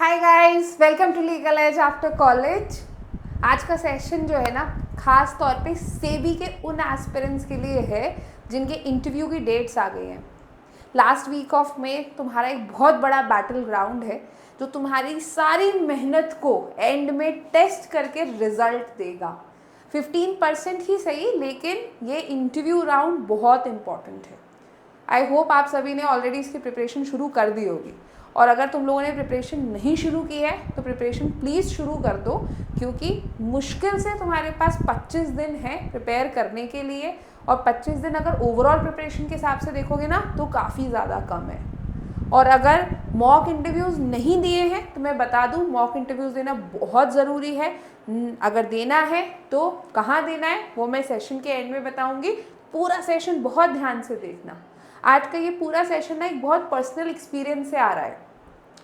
Hi guys, welcome to legal edge after college. आज का session जो है ना, खास तौर पे सेबी के उन एस्पिरेंट्स के लिए है जिनके इंटरव्यू की डेट्स आ गई हैं। लास्ट वीक ऑफ में तुम्हारा एक बहुत बड़ा बैटल ग्राउंड है जो तुम्हारी सारी मेहनत को एंड में टेस्ट करके रिजल्ट देगा। 15% ही सही, लेकिन ये इंटरव्यू राउंड बहुत इंपॉर्टेंट है। आई होप आप सभी ने ऑलरेडी इसकी प्रिपरेशन शुरू कर दी होगी, और अगर तुम लोगों ने प्रिपरेशन नहीं शुरू की है तो प्रिपरेशन प्लीज़ शुरू कर दो, क्योंकि मुश्किल से तुम्हारे पास 25 दिन है प्रिपेयर करने के लिए, और 25 दिन अगर ओवरऑल प्रिपरेशन के हिसाब से देखोगे ना तो काफ़ी ज़्यादा कम है। और अगर मॉक इंटरव्यूज़ नहीं दिए हैं तो मैं बता दूं, मॉक इंटरव्यूज़ देना बहुत ज़रूरी है। अगर देना है तो कहाँ देना है वो मैं सेशन के एंड में बताऊंगी। पूरा सेशन बहुत ध्यान से देखना। आज का ये पूरा सेशन ना एक बहुत पर्सनल एक्सपीरियंस से आ रहा है।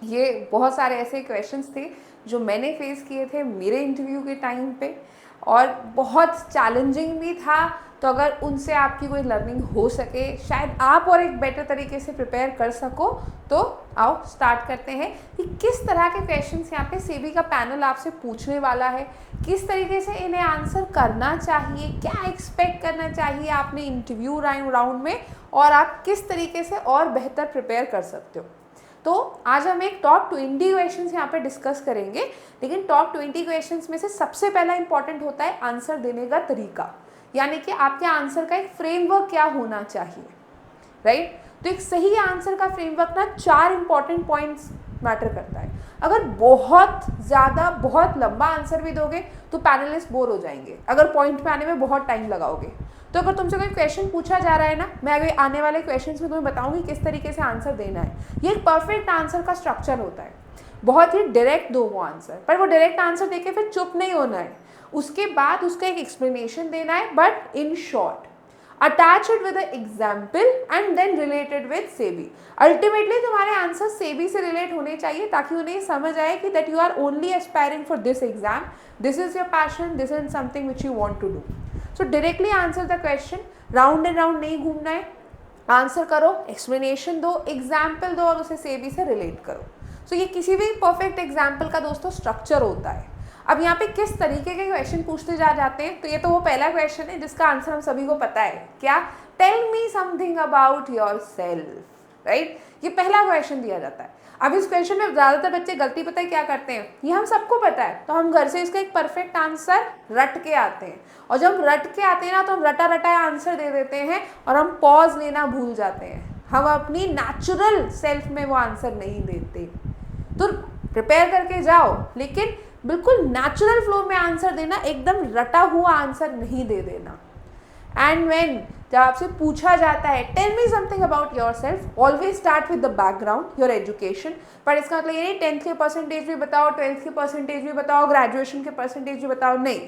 ये बहुत सारे ऐसे क्वेश्चंस थे जो मैंने फेस किए थे मेरे इंटरव्यू के टाइम पे, और बहुत चैलेंजिंग भी था। तो अगर उनसे आपकी कोई लर्निंग हो सके, शायद आप और एक बेटर तरीके से प्रिपेयर कर सको, तो आओ स्टार्ट करते हैं कि किस तरह के क्वेश्चंस यहाँ पे सेबी का पैनल आपसे पूछने वाला है, किस तरीके से इन्हें आंसर करना चाहिए, क्या एक्सपेक्ट करना चाहिए आपने इंटरव्यू राउंड में, और आप किस तरीके से और बेहतर प्रिपेयर कर सकते हो। तो आज हम एक टॉप 20 क्वेश्चंस यहाँ पे डिस्कस करेंगे, लेकिन टॉप 20 क्वेश्चंस में से सबसे पहला इंपॉर्टेंट होता है आंसर देने का तरीका, यानी कि आपके आंसर का एक फ्रेमवर्क क्या होना चाहिए, राइट। तो एक सही आंसर का फ्रेमवर्क ना 4 इंपॉर्टेंट पॉइंट्स मैटर करता है। अगर बहुत ज़्यादा बहुत लंबा आंसर भी दोगे तो पैनलिस्ट बोर हो जाएंगे, अगर पॉइंट पे आने में बहुत टाइम लगाओगे। तो अगर तुमसे कोई क्वेश्चन पूछा जा रहा है ना, मैं अगर आने वाले क्वेश्चंस में तुम्हें बताऊंगी किस तरीके से आंसर देना है। ये एक परफेक्ट आंसर का स्ट्रक्चर होता है। बहुत ही डायरेक्ट दो वो आंसर, पर वो डायरेक्ट आंसर देके फिर चुप नहीं होना है, उसके बाद उसका एक एक्सप्लेनेशन देना है, but in short. Attach it with example and then related with SEBI. Ultimately तुम्हारे आंसर सेबी से रिलेट होने चाहिए, ताकि उन्हें समझ आए कि that you are only aspiring for this exam, this is your passion, this is something which you want to do. So directly answer the question, round and round नहीं घूमना है। आंसर करो, एक्सप्लेनेशन दो, एग्जाम्पल दो, और उसे सेबी से relate करो। सो ये किसी भी परफेक्ट एग्जाम्पल का दोस्तों स्ट्रक्चर होता है। अब यहाँ पे किस तरीके के क्वेश्चन पूछते जा जाते हैं, तो ये तो वो पहला क्वेश्चन है जिसका आंसर हम सभी को पता है, क्या? Tell me something about yourself, right. ये पहला क्वेश्चन दिया जाता है। अब इस क्वेश्चन में ज़्यादातर बच्चे गलती पता है क्या करते हैं, ये हम सबको पता है, तो हम घर से इसका एक परफेक्ट आंसर रट के आते हैं, और जब हम रट के आते हैं ना तो हम रटा रटाया आंसर दे देते हैं, और हम पॉज लेना भूल जाते हैं। हम अपनी नेचुरल सेल्फ में वो आंसर नहीं देते। तो प्रिपेयर करके जाओ, लेकिन बिल्कुल नेचुरल फ्लो में आंसर देना, एकदम रटा हुआ आंसर नहीं दे देना। एंड व्हेन जब आपसे पूछा जाता है tell me something about yourself, always start with the background, your education. पर इसका मतलब ये नहीं 10th के परसेंटेज भी बताओ, 12th के परसेंटेज भी बताओ, ग्रेजुएशन के परसेंटेज भी बताओ, नहीं।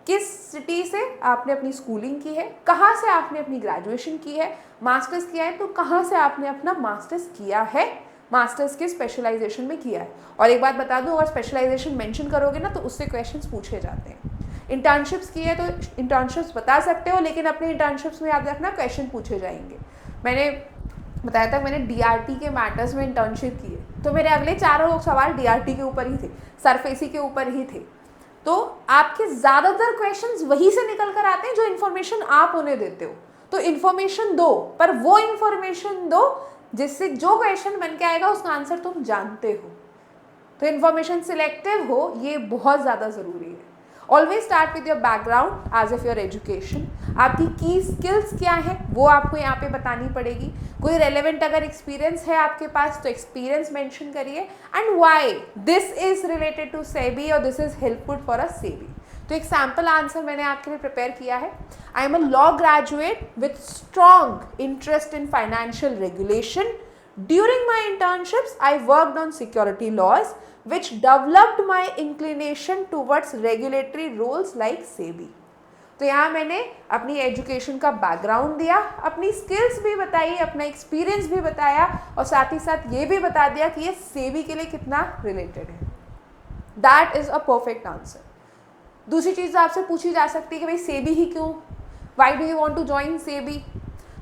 किस सिटी से आपने अपनी स्कूलिंग की है, कहाँ से आपने अपनी ग्रेजुएशन की है, मास्टर्स किया है तो कहाँ से आपने अपना मास्टर्स किया है, मास्टर्स के स्पेशलाइजेशन में किया है। और एक बात बता दूं, अगर स्पेशलाइजेशन मेंशन करोगे ना तो उससे क्वेश्चंस पूछे जाते हैं। इंटर्नशिप्स की है तो इंटर्नशिप्स बता सकते हो, लेकिन अपने इंटर्नशिप्स में याद रखना क्वेश्चन पूछे जाएंगे। मैंने बताया था मैंने डीआरटी के मैटर्स में इंटर्नशिप की है, तो मेरे अगले चारों सवाल डीआरटी के ऊपर ही थे, सरफेसी के ऊपर ही थे। तो आपके ज़्यादातर क्वेश्चंस वहीं से निकल कर आते हैं जो इन्फॉर्मेशन आप उन्हें देते हो। तो इन्फॉर्मेशन दो, पर वो इन्फॉर्मेशन दो जिससे जो क्वेश्चन बन के आएगा उसका आंसर तुम जानते हो। तो इन्फॉर्मेशन सिलेक्टिव हो, ये बहुत ज़्यादा ज़रूरी है। Always start with your background as if your education. आपकी की स्किल्स क्या है वो आपको यहाँ पे बतानी पड़ेगी। कोई रेलेवेंट अगर एक्सपीरियंस है आपके पास तो एक्सपीरियंस मेंशन करिए, and why this is related to SEBI और this is helpful for a SEBI. तो एक सैम्पल आंसर मैंने आपके लिए प्रिपेयर किया है। I am a law graduate with strong interest in financial regulation. During my internships, I worked on security laws, which developed my inclination towards regulatory roles like SEBI. तो यहाँ मैंने अपनी education का बैकग्राउंड दिया, अपनी skills भी बताई, अपना एक्सपीरियंस भी बताया, और साथ ही साथ ये भी बता दिया कि ये सेबी के लिए कितना रिलेटेड है। That is a perfect answer. दूसरी चीज़ आपसे पूछी जा सकती है कि भाई सेबी ही क्यों, why do you want to join SEBI.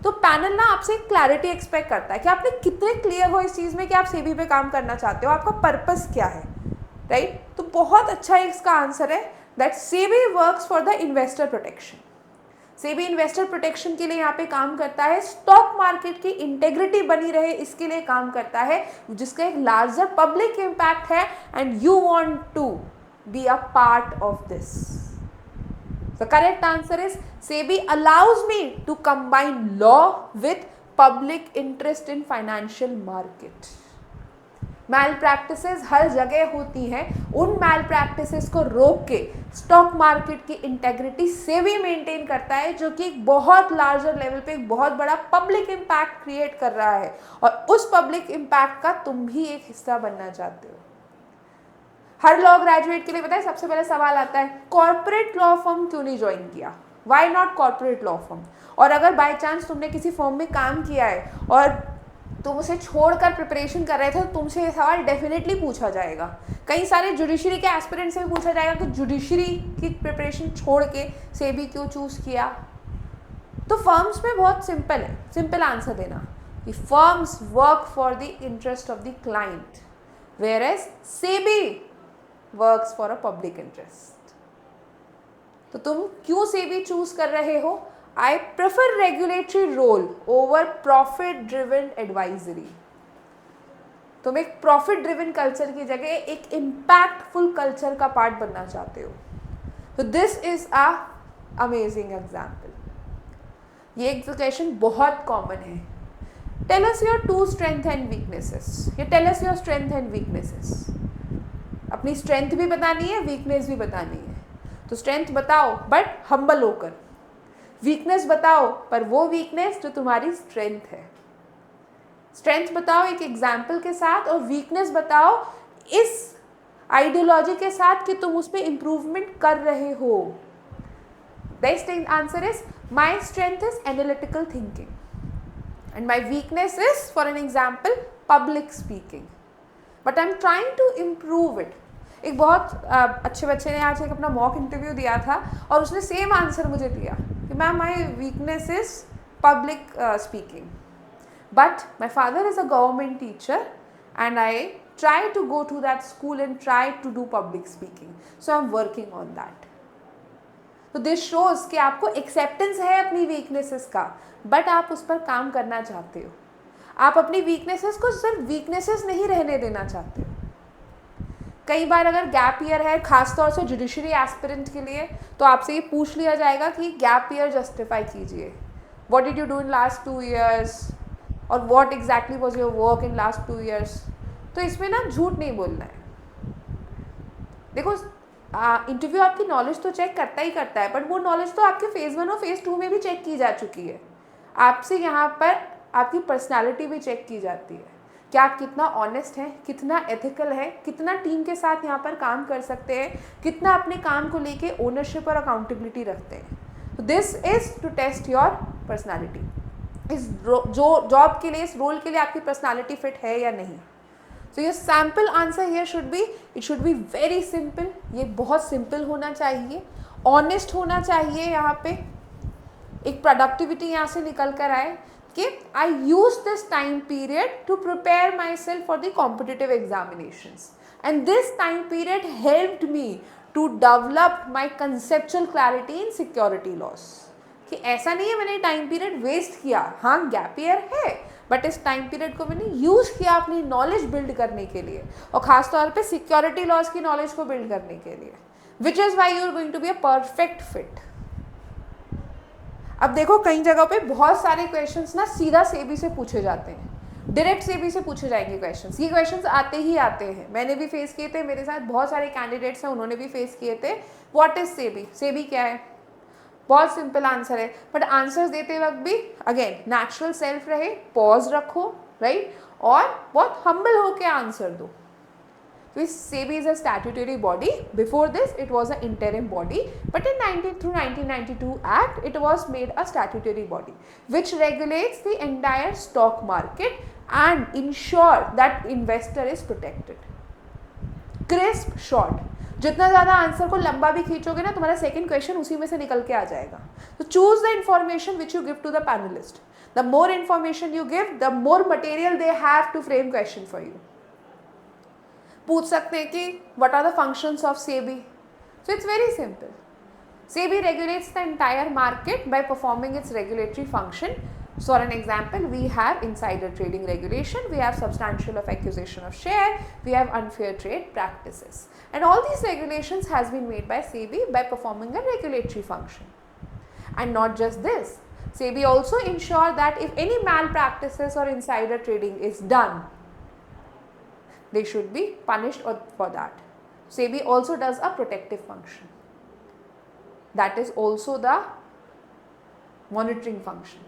तो पैनल ना आपसे क्लैरिटी एक्सपेक्ट करता है कि आपने कितने क्लियर हो इस चीज़ में कि आप सेबी पे काम करना चाहते हो, आपका पर्पस क्या है, राइट? तो बहुत अच्छा इसका आंसर है that SEBI works for the investor protection. SEBI investor protection के लिए यहाँ पे काम करता है, स्टॉक मार्केट की इंटेग्रिटी बनी रहे इसके लिए काम करता है, जिसका एक लार्जर पब्लिक इम्पैक्ट है, and you want to be a part of this. The correct answer is SEBI allows me to combine law with public interest in financial market. Malpractices हर जगह होती हैं, उन मैल प्रैक्टिसेस को रोक के stock market की integrity SEBI maintain करता है, जो कि एक बहुत लार्जर लेवल पे एक बहुत बड़ा पब्लिक इम्पैक्ट क्रिएट कर रहा है, और उस पब्लिक इम्पैक्ट का तुम भी एक हिस्सा बनना चाहते हो। हर लॉ ग्रेजुएट के लिए पता है सबसे पहले सवाल आता है, कॉर्पोरेट लॉ फर्म क्यों नहीं ज्वाइन किया, why not corporate law firm? और अगर बाय चांस तुमने किसी फर्म में काम किया है और तुम उसे छोड़कर प्रिपरेशन कर रहे थे, तो तुमसे ये सवाल डेफिनेटली पूछा जाएगा। कई सारे जुडिशरी के एस्पिरेंट से भी पूछा जाएगा कि जुडिशरी की प्रिपरेशन छोड़ के सेबी क्यों चूज किया। तो फर्म्स में बहुत सिंपल है, सिंपल आंसर देना कि firms work for the interest of the client, whereas SEBI works for a public interest. तो तुम क्यों सेबी चूज कर रहे हो? I prefer regulatory role over profit driven advisory. तुम एक प्रॉफिट ड्रिवन कल्चर की जगह एक इम्पैक्टफुल कल्चर का पार्ट बनना चाहते हो। तो this is a amazing example. ये क्वेश्चन बहुत कॉमन है। Tell us your two strength and weaknesses, या tell us your strength and weaknesses. अपनी स्ट्रेंथ भी बतानी है, वीकनेस भी बतानी है। तो स्ट्रेंथ बताओ बट हम्बल होकर, वीकनेस बताओ पर वो वीकनेस जो तुम्हारी स्ट्रेंथ है। स्ट्रेंथ बताओ एक एग्जाम्पल के साथ, और वीकनेस बताओ इस आइडियोलॉजी के साथ कि तुम उस पर इंप्रूवमेंट कर रहे हो। The answer is my strength is analytical thinking and my weakness is, for an example, public speaking, but I am trying to improve it. एक बहुत अच्छे बच्चे ने आज एक अपना मॉक इंटरव्यू दिया था और उसने सेम आंसर मुझे दिया कि ma'am my weakness is public speaking, but my father is a government teacher and I try to go to that school and try to do public speaking, so I am working on that. तो this shows कि आपको acceptance है अपनी weaknesses का, but आप उस पर काम करना चाहते हो। आप अपनी वीकनेसेस को सिर्फ वीकनेसेस नहीं रहने देना चाहते हो। कई बार अगर गैप ईयर है, खासतौर से जुडिशरी एस्पिरेंट के लिए, तो आपसे ये पूछ लिया जाएगा कि गैप ईयर जस्टिफाई कीजिए, what did you do in last 2 years, और what exactly was your work in last 2 years। तो इसमें ना झूठ नहीं बोलना है। देखो इंटरव्यू आपकी नॉलेज तो चेक करता ही करता है, बट वो नॉलेज तो आपके फेज 1 और फेज 2 में भी चेक की जा चुकी है। आपसे यहाँ पर आपकी पर्सनालिटी भी चेक की जाती है कि आप कितना ऑनेस्ट हैं, कितना एथिकल है, कितना टीम के साथ यहाँ पर काम कर सकते हैं, कितना अपने काम को लेके ओनरशिप और अकाउंटेबिलिटी रखते हैं। तो this is to test your personality. इस जो जॉब के लिए, इस रोल के लिए आपकी पर्सनालिटी फिट है या नहीं। So your sample answer here should be, it should be very simple. ये बहुत सिंपल होना चाहिए, ऑनेस्ट होना चाहिए। यहाँ पे एक प्रोडक्टिविटी यहाँ से निकल कर आए कि I use this time period to prepare myself for the competitive examinations, and this time period helped me to develop my conceptual clarity in security laws। कि ऐसा नहीं है मैंने टाइम पीरियड वेस्ट किया, हाँ गैप ईयर है, but इस time period को मैंने यूज़ किया अपनी नॉलेज बिल्ड करने के लिए, और ख़ासतौर पे सिक्योरिटी लॉज की नॉलेज को बिल्ड करने के लिए, which is why you are going to be a perfect fit. अब देखो कई जगहों पे बहुत सारे क्वेश्चंस ना सीधा सेबी से पूछे जाते हैं, डायरेक्ट सेबी से पूछे जाएंगे क्वेश्चंस। ये क्वेश्चंस आते ही आते हैं, मैंने भी फेस किए थे, मेरे साथ बहुत सारे कैंडिडेट्स हैं उन्होंने भी फेस किए थे। What is SEBI? सेबी क्या है? बहुत सिंपल आंसर है, बट आंसर्स देते वक्त भी अगेन नेचुरल सेल्फ रहे, पॉज रखो, राइट, और बहुत हम्बल होके आंसर दो। SEBI is a statutory body. Before this, it was an interim body, but in 1992 Act, it was made a statutory body, which regulates the entire stock market and ensure that investor is protected. Crisp, short. जितना ज़्यादा answer को लंबा भी खींचोगे ना, तुम्हारा second question उसी में से निकल के आ जाएगा. तो choose the information which you give to the panelist. The more information you give, the more material they have to frame question for you. पूछ सकते हैं कि what are the functions of SEBI. So it's very simple. SEBI regulates the entire market by performing its regulatory function. So, for an example, we have insider trading regulation, we have substantial of acquisition of share, we have unfair trade practices. And all these regulations has been made by SEBI by performing a regulatory function. And not just this, SEBI also ensure that if any malpractices or insider trading is done, they should be punished for that. SEBI also does a protective function. That is also the monitoring function.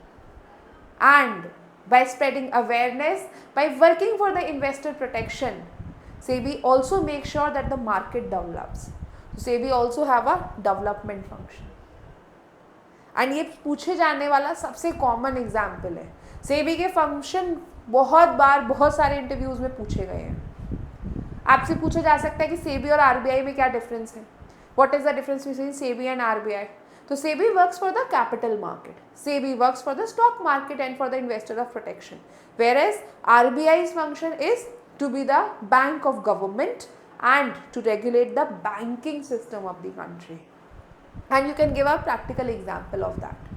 And by spreading awareness, by working for the investor protection, SEBI also makes sure that the market develops. So SEBI also have a development function. And ये पूछे जाने वाला सबसे common example है. SEBI के function बहुत बार बहुत सारे इंटरव्यूज में पूछे गए हैं. आपसे पूछा जा सकता है कि SEBI और RBI में क्या डिफरेंस है. What is the difference between SEBI and RBI? So SEBI works for the capital market. SEBI works for the stock market and for the investor of protection. Whereas RBI's function is to be the bank of government and to regulate the banking system of the country. And you can give a practical example of that.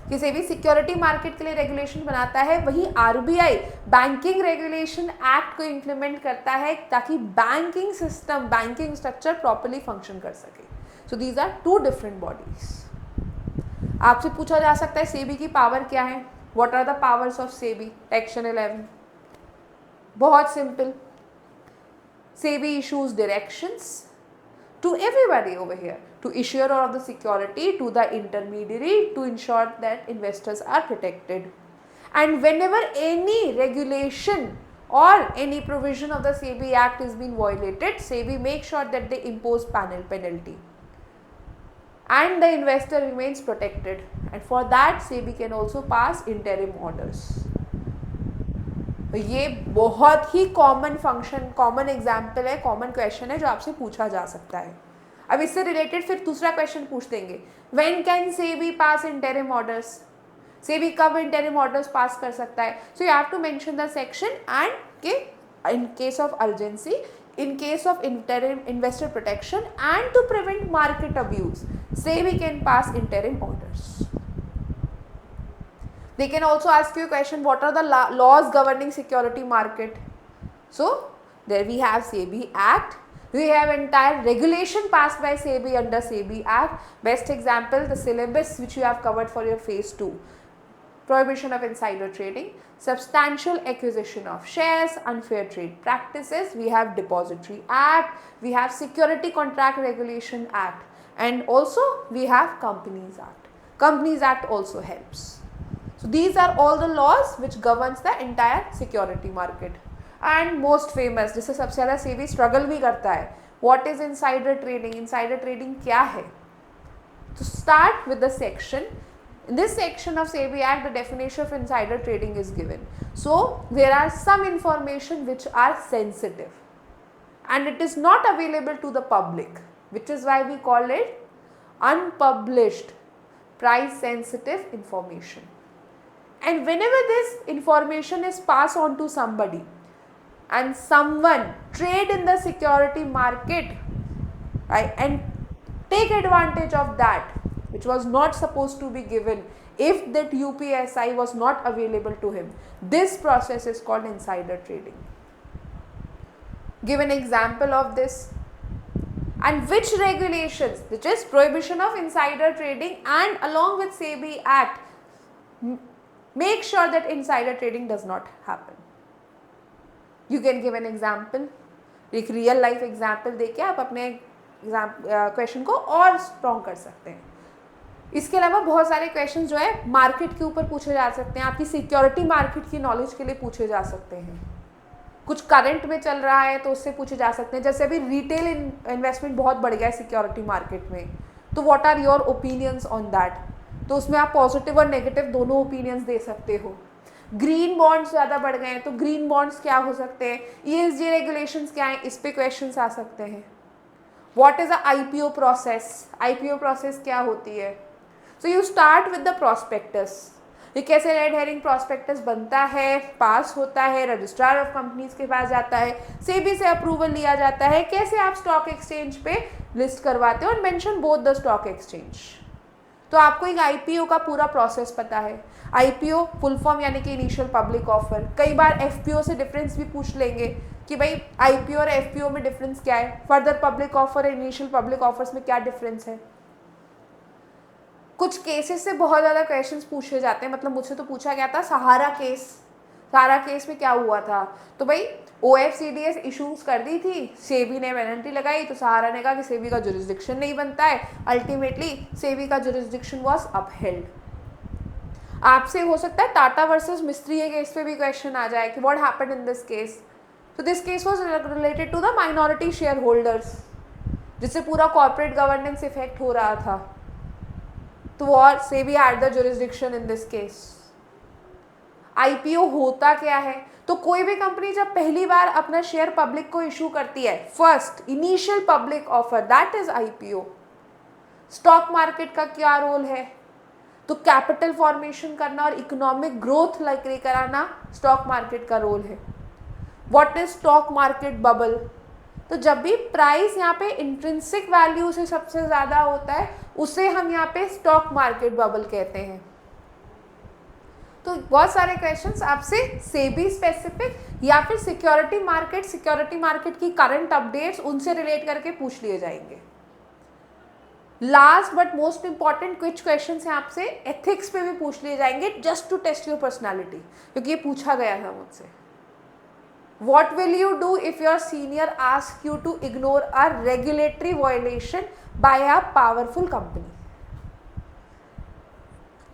कि SEBI security market के लिए regulation बनाता है, वहीं RBI banking regulation act को implement करता है ताकि banking system, banking structure properly function कर सके. So these are two different bodies. आपसे पूछा जा सकता है SEBI की पावर क्या है. What are the powers of SEBI? Section 11. बहुत simple. SEBI issues directions to everybody over here, to issuer of the security, to the intermediary, to ensure that investors are protected. And whenever any regulation or any provision of the SEBI Act is being violated, SEBI makes sure that they impose penalty. And the investor remains protected. And for that, SEBI can also pass interim orders. ये बहुत ही common function, common example है, common question है जो आपसे पूछा जा सकता है. अब इससे रिलेटेड फिर दूसरा क्वेश्चन पूछ देंगे. When can SEBI pass interim orders? SEBI कब इंटरिम ऑर्डर्स पास कर सकता है? So you have to mention the section and के in case of urgency, in case of interim investor protection and to prevent market abuse, SEBI can pass interim orders. They can also ask you a question, what are the laws governing security market? So there we have SEBI Act, we have entire regulation passed by SEBI under SEBI Act. Best example, the syllabus which you have covered for your phase 2. Prohibition of insider trading, substantial acquisition of shares, unfair trade practices, we have Depository Act, we have Security Contract Regulation Act, and also we have Companies Act. Companies Act also helps. So these are all the laws which governs the entire security market. And most famous, जिससे सबसे ज़्यादा SEBI struggle भी करता है, what is insider trading? Insider trading क्या है? To start with the section, in this section of SEBI Act, the definition of insider trading is given. So there are some information which are sensitive and it is not available to the public, which is why we call it unpublished price sensitive information. And whenever this information is passed on to somebody and someone trade in the security market, right, and take advantage of that which was not supposed to be given, if that UPSI was not available to him, this process is called insider trading. Give an example of this. And which regulations, which is prohibition of insider trading and along with SEBI Act, make sure that insider trading does not happen. You can give an example, एक real life example देके आप अपने question को और strong कर सकते हैं. इसके अलावा बहुत सारे क्वेश्चन जो है मार्केट के ऊपर पूछे जा सकते हैं, आपकी सिक्योरिटी मार्केट की नॉलेज के लिए पूछे जा सकते हैं. कुछ करंट में चल रहा है तो उससे पूछे जा सकते हैं. जैसे अभी रिटेल इन्वेस्टमेंट बहुत बढ़ गया है सिक्योरिटी मार्केट में, तो what are your opinions on that? तो उसमें आप पॉजिटिव और नेगेटिव दोनों ओपिनियंस दे सकते हो. ग्रीन बॉन्ड्स ज़्यादा बढ़ गए हैं तो ग्रीन बॉन्ड्स क्या हो सकते हैं, ESG रेगुलेशंस क्या हैं, इस पे क्वेश्चंस आ सकते हैं. What is a IPO process, IPO process क्या होती है? So you start with the prospectus, ये कैसे रेड हेरिंग प्रोस्पेक्टस बनता है, पास होता है, रजिस्ट्रार ऑफ कंपनीज के पास जाता है, सेबी से अप्रूवल लिया जाता है, कैसे आप स्टॉक एक्सचेंज पे लिस्ट करवाते हो, और mention both the stock exchange. तो आपको एक आईपीओ का पूरा प्रोसेस पता है। आईपीओ फुल फॉर्म यानी कि इनिशियल पब्लिक ऑफर। कई बार एफपीओ से डिफरेंस भी पूछ लेंगे कि भाई आईपीओ और एफपीओ में डिफरेंस क्या है, फर्दर पब्लिक ऑफर और इनिशियल पब्लिक ऑफर्स में क्या डिफरेंस है। कुछ केसेस से बहुत ज़्यादा क्वेश्चंस पूछे जाते हैं, मतलब मुझसे तो पूछा गया था सहारा केस, सहारा केस में क्या हुआ था, तो भाई OFCDS इशूज कर दी थी, सेबी ने पेनल्टी लगाई, तो सहारा ने कहा कि सेबी का जुरिस्डिक्शन नहीं बनता है, अल्टीमेटली सेबी का जुरिस्डिक्शन वाज अपहेल्ड। आपसे हो सकता है टाटा वर्सेस मिस्त्री के केस पे भी क्वेश्चन आ जाए कि what happened in this case, तो this case was related to the minority shareholders, जिससे पूरा कॉर्पोरेट गवर्नेंस इफेक्ट हो रहा था, तो और SEBI had the jurisdiction in this case. IPO होता क्या है, तो कोई भी कंपनी जब पहली बार अपना शेयर पब्लिक को इशू करती है, first initial public offer, that is IPO. Stock market का क्या रोल है, तो कैपिटल फॉर्मेशन करना और इकोनॉमिक ग्रोथ लेकर आना स्टॉक मार्केट का रोल है। What is stock market bubble, तो जब भी प्राइस यहाँ पे इंट्रिंसिक वैल्यू से सबसे ज़्यादा होता है, उसे हम यहाँ पे स्टॉक मार्केट बबल कहते हैं। तो बहुत सारे क्वेश्चंस आपसे सेबी स्पेसिफिक या फिर सिक्योरिटी मार्केट की करंट अपडेट्स उनसे रिलेट करके पूछ लिए जाएंगे। लास्ट बट मोस्ट इंपॉर्टेंट कुछ क्वेश्चंस हैं आपसे एथिक्स पे भी पूछ लिए जाएंगे, just to test your personality, क्योंकि ये पूछा गया था मुझसे। What will you do if your senior asks you to ignore a regulatory violation by a powerful company?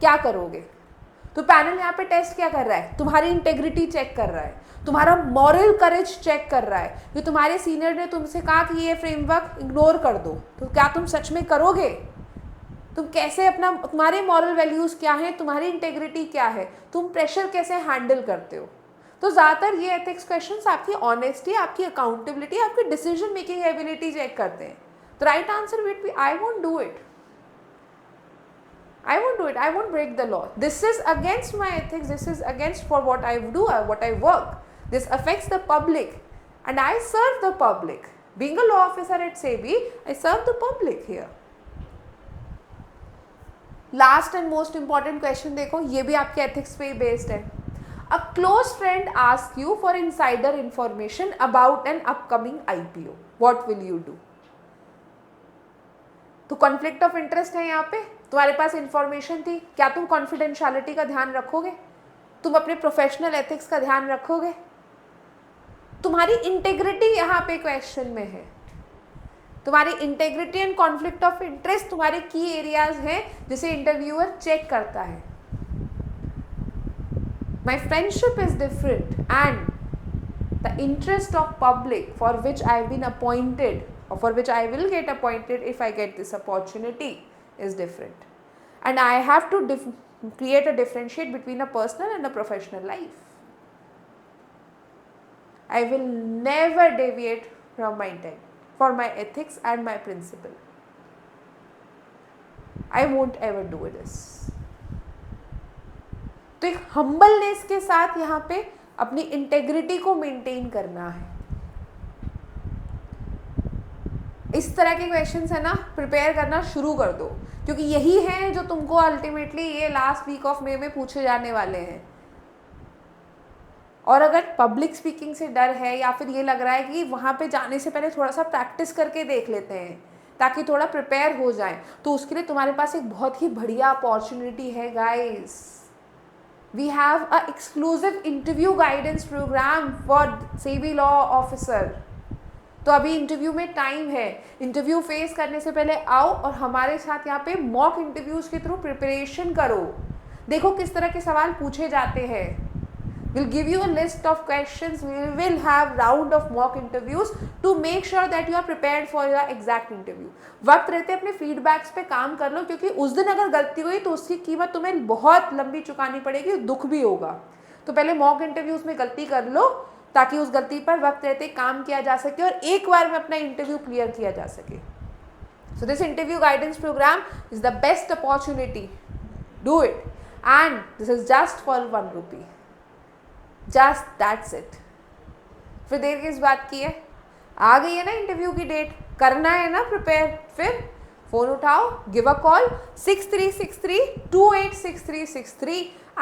क्या करोगे? तो पैनल यहाँ पे टेस्ट क्या कर रहा है, तुम्हारी इंटेग्रिटी चेक कर रहा है, तुम्हारा मॉरल करेज चेक कर रहा है कि तुम्हारे सीनियर ने तुमसे कहा कि ये फ्रेमवर्क इग्नोर कर दो, तो क्या तुम सच में करोगे? तुम कैसे अपना, तुम्हारे मॉरल वैल्यूज क्या हैं, तुम्हारी इंटेग्रिटी क्या है, तुम प्रेशर कैसे हैंडल करते हो। तो ज़्यादातर ये एथिक्स क्वेश्चंस आपकी ऑनेस्टी, आपकी अकाउंटेबिलिटी, आपकी डिसीजन मेकिंग एबिलिटी चेक करते हैं। तो right answer will be I won't do it, I won't do it, I won't break the law. This is against my ethics, this is against for what I do, what I work. This affects the public and I serve the public. Being a law officer at SEBI, I serve the public here. Last and most important question देखो, ये भी आपके ethics पे ही based है. A close friend asks you for insider information about an upcoming IPO. What will you do? तो conflict of interest है यहाँ पे, तुम्हारे पास इंफॉर्मेशन थी, क्या तुम कॉन्फिडेंशियलिटी का ध्यान रखोगे, तुम अपने प्रोफेशनल एथिक्स का ध्यान रखोगे, तुम्हारी इंटेग्रिटी यहाँ पे क्वेश्चन में है। तुम्हारी integrity and conflict of interest तुम्हारे की एरियाज हैं जिसे इंटरव्यूअर चेक करता है। My friendship is different and the interest of public for which I have been appointed or for which I will get appointed if I get this opportunity is different, and I have to create a differentiate between a personal and a professional life. I will never deviate from my intent, for my ethics and my principle. I won't ever do this. तो एक humbleness के साथ यहाँ पे अपनी integrity को maintain करना है। इस तरह के क्वेश्चंस है ना, प्रिपेयर करना शुरू कर दो, क्योंकि यही है जो तुमको अल्टीमेटली ये लास्ट वीक ऑफ मे में पूछे जाने वाले हैं। और अगर पब्लिक स्पीकिंग से डर है या फिर ये लग रहा है कि वहाँ पे जाने से पहले थोड़ा सा प्रैक्टिस करके देख लेते हैं ताकि थोड़ा प्रिपेयर हो जाए, तो उसके लिए तुम्हारे पास एक बहुत ही बढ़िया अपॉर्चुनिटी है guys. We have a exclusive interview guidance program for SEBI law officer. तो अभी इंटरव्यू में टाइम है, इंटरव्यू फेस करने से पहले आओ और हमारे साथ यहाँ पे मॉक इंटरव्यूज के थ्रू प्रिपरेशन करो, देखो किस तरह के सवाल पूछे जाते हैं। We'll give you a list of questions. We will have round of mock interviews to make sure that you are prepared for your exact interview. वक्त रहते अपने फीडबैक्स पे काम कर लो, क्योंकि उस दिन अगर गलती हुई तो उसकी कीमत तुम्हें बहुत लंबी चुकानी पड़ेगी, दुख भी होगा। तो पहले मॉक इंटरव्यूज में गलती कर लो ताकि उस गलती पर वक्त रहते काम किया जा सके और एक बार में अपना इंटरव्यू क्लियर किया जा सके। So this interview guidance program is the best opportunity. Do it. And this is just for 1 rupee. Just that's it. फिर देर किस बात की है? आ गई है ना इंटरव्यू की डेट, करना है ना प्रिपेयर. फिर फ़ोन उठाओ, give a call 6363286363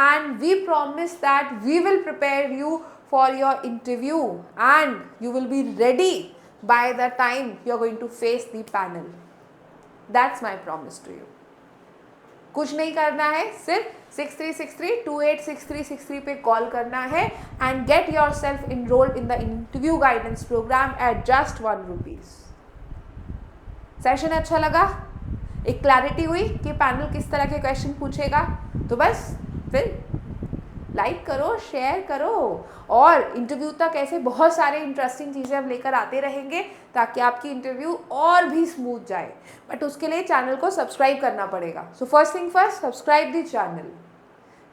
and we promise that we will prepare you for your interview and you will be ready by the time you are going to face the panel. That's my promise to you. कुछ नहीं करना है, सिर्फ 6363286363 पे call करना है and get yourself enrolled in the interview guidance program at just 1 rupees. Session अच्छा लगा? एक क्लैरिटी हुई कि पैनल किस तरह के क्वेश्चन पूछेगा? तो बस फिर लाइक करो, शेयर करो और इंटरव्यू तक ऐसे बहुत सारे इंटरेस्टिंग चीज़ें हम लेकर आते रहेंगे ताकि आपकी इंटरव्यू और भी स्मूथ जाए. बट उसके लिए चैनल को सब्सक्राइब करना पड़ेगा. So first thing first, subscribe the channel.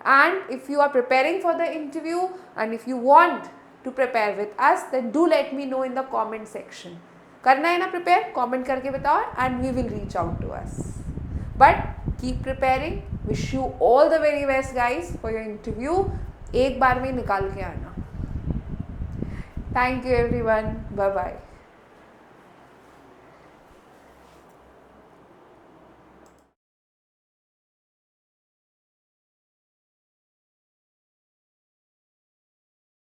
And if you are preparing for the interview and if you want to prepare with us then do let me know in the comment section. करना है ना prepare? Comment करके बताओ and we will reach out to us. But keep preparing. Wish you all the very best guys for your interview. एक बार में निकाल के आना. Thank you everyone. Bye bye.